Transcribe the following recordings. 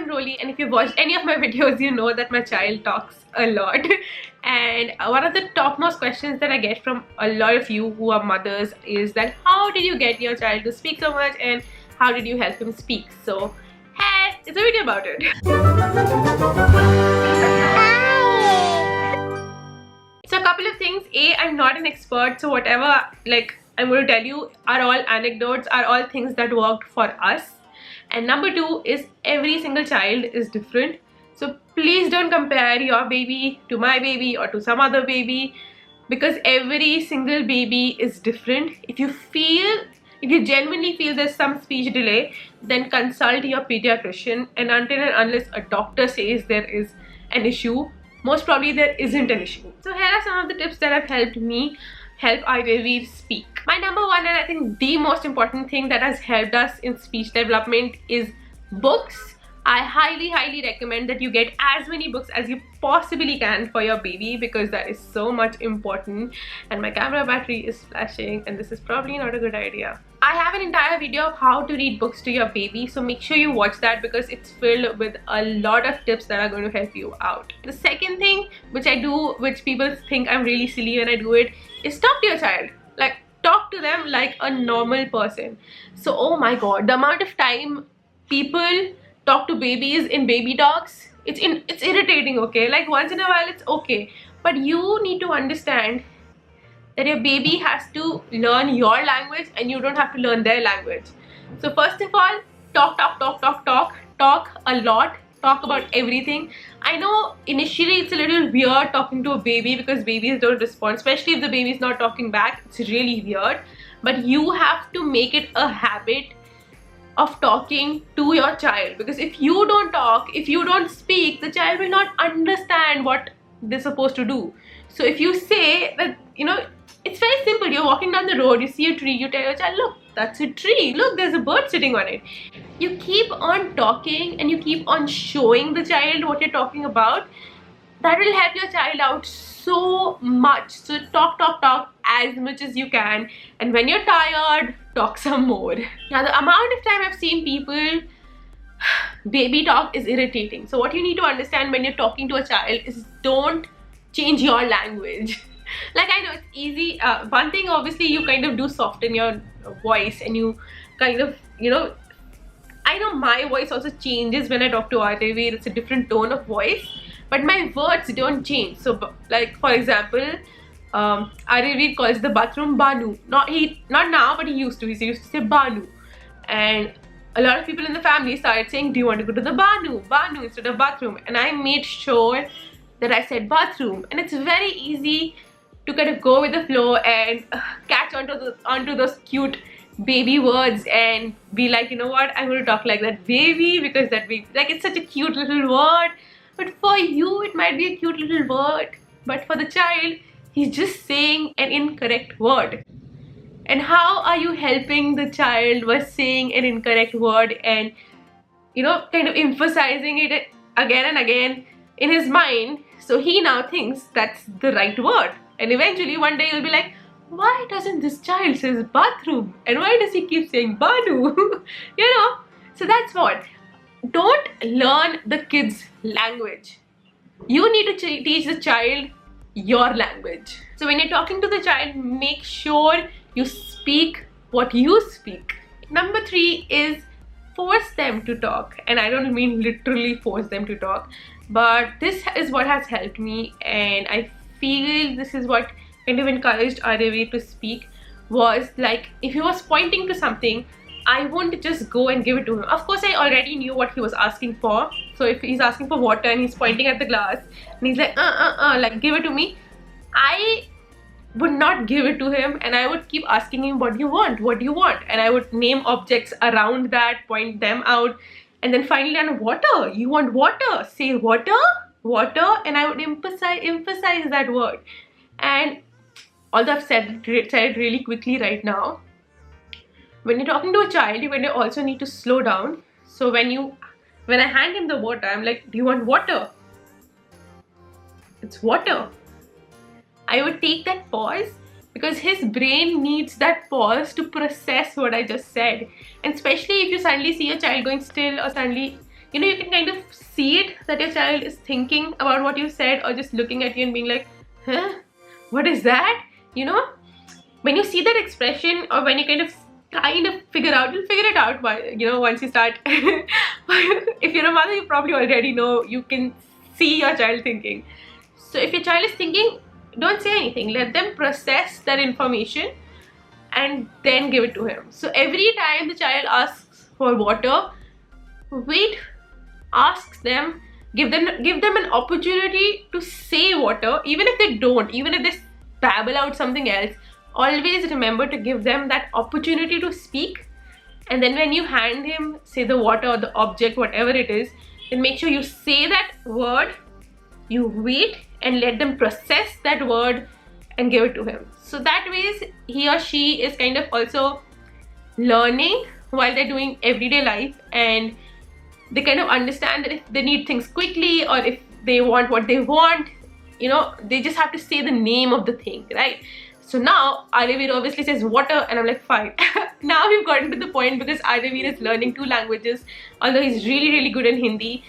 I'm Roli, and if you've watched any of my videos, you know that my child talks a lot. And one of the topmost questions that I get from a lot of you who are mothers is that how did you get your child to speak so much, and how did you help him speak? So, hey, it's a video about it. So a couple of things. A, I'm not an expert, so whatever I'm going to tell you are all anecdotes, are all things that worked for us. And number two is every single child is different. So please don't compare your baby to my baby or to some other baby, because every single baby is different. If you genuinely feel there's some speech delay, then consult your pediatrician. And until and unless a doctor says there is an issue, most probably there isn't an issue. So here are some of the tips that have helped me help RGV speak. My number one, and I think the most important thing that has helped us in speech development, is books. I highly recommend that you get as many books as you possibly can for your baby, because that is so much important. And my camera battery is flashing, and this is probably not a good idea. I have an entire video of how to read books to your baby, so make sure you watch that because it's filled with a lot of tips that are going to help you out. The second thing which I do, which people think I'm really silly when I do it, is talk to your child. Like, talk to them like a normal person. So oh my god, the amount of time people talk to babies in baby talks, it's irritating. Okay, like once in a while it's okay, but you need to understand that your baby has to learn your language and you don't have to learn their language. So first of all, talk a lot. Talk about everything. I know initially it's a little weird talking to a baby because babies don't respond, especially if the baby is not talking back. It's really weird, but you have to make it a habit of talking to your child, because if you don't talk, if you don't speak, the child will not understand what they're supposed to do. So if you say that, it's very simple. You're walking down the road, you see a tree, you tell your child, look, that's a tree, look, there's a bird sitting on it. You keep on talking and you keep on showing the child what you're talking about. That will help your child out so much. So talk as much as you can, and when you're tired, talk some more. Now, the amount of time I've seen people baby talk is irritating. So what you need to understand when you're talking to a child is don't change your language. Like, I know it's easy. One thing, obviously, you kind of do soften your voice, and you kind of, I know my voice also changes when I talk to RGV. It's a different tone of voice, but my words don't change. So, like, for example, RGV calls the bathroom Banu. Not now, but he used to. He used to say Banu. And a lot of people in the family started saying, do you want to go to the Banu instead of bathroom? And I made sure that I said bathroom. And it's very easy to kind of go with the flow and catch onto those cute baby words and be like, you know what, I'm going to talk like that baby, because that baby, like, it's such a cute little word. But for you, it might be a cute little word, but for the child, he's just saying an incorrect word. And how are you helping the child by saying an incorrect word and, kind of emphasizing it again and again in his mind, so he now thinks that's the right word. And eventually one day you'll be like, why doesn't this child say bathroom? And why does he keep saying Banu? So that's what. Don't learn the kid's language. You need to teach the child your language. So when you're talking to the child, make sure you speak what you speak. Number three is force them to talk. And I don't mean literally force them to talk, but this is what has helped me, and I feel this is what kind of encouraged RGV to speak. Was like, if he was pointing to something, I wouldn't just go and give it to him. Of course, I already knew what he was asking for. So if he's asking for water and he's pointing at the glass and he's like, like, give it to me, I would not give it to him, and I would keep asking him, what do you want? And I would name objects around that, point them out, and then finally, water, you want water, say water, and I would emphasize that word. And although I've said it really quickly right now, when you're talking to a child, you also need to slow down. So when I hand him the water, I'm like, do you want water? It's water. I would take that pause, because his brain needs that pause to process what I just said. And especially if you suddenly see a child going still, or suddenly you know, you can kind of see it that your child is thinking about what you said, or just looking at you and being like, huh, what is that? You know, when you see that expression, or when you kind of figure out, you'll figure it out you know, once you start. If you're a mother, you probably already know, you can see your child thinking. So if your child is thinking, don't say anything, let them process that information and then give it to him. So every time the child asks for water, wait, ask them, give them an opportunity to say water. Even if they don't, even if they babble out something else, always remember to give them that opportunity to speak. And then when you hand him, say, the water or the object, whatever it is, then make sure you say that word, you wait and let them process that word and give it to him. So that way he or she is kind of also learning while they're doing everyday life, and they kind of understand that if they need things quickly, or if they want what they want, you know, they just have to say the name of the thing, right? So now Aryavir obviously says water, and I'm like, fine. Now we've gotten to the point, because Aryavir is learning 2 languages. Although he's really good in Hindi,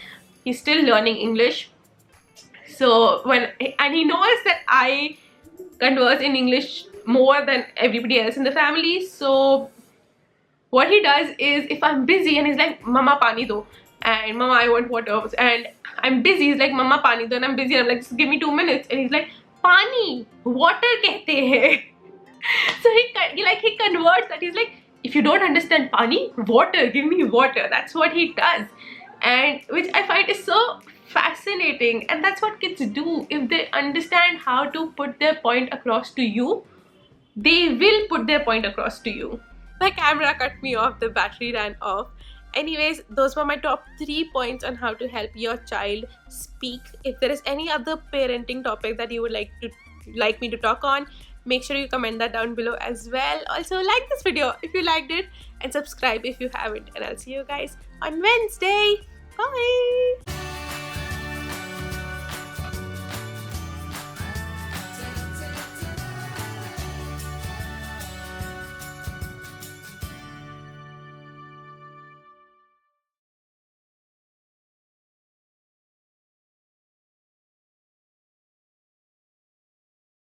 he's still learning English. So and he knows that I converse in English more than everybody else in the family. So what he does is, if I'm busy and he's like, Mama pani do, and Mama I want water, and I'm busy, he's like, Mama pani do, and I'm busy, and I'm like, just give me 2 minutes, and he's like, pani, water kehte hai. So he converts that. He's like, if you don't understand pani, water, give me water. That's what he does, and which I find is so fascinating. And that's what kids do. If they understand how to put their point across to you, they will put their point across to you. My camera cut me off, the battery ran off. Anyways, those were my top 3 points on how to help your child speak. If there is any other parenting topic that you would like me to talk on, make sure you comment that down below as well. Also, like this video if you liked it, and subscribe if you haven't, and I'll see you guys on Wednesday. Bye.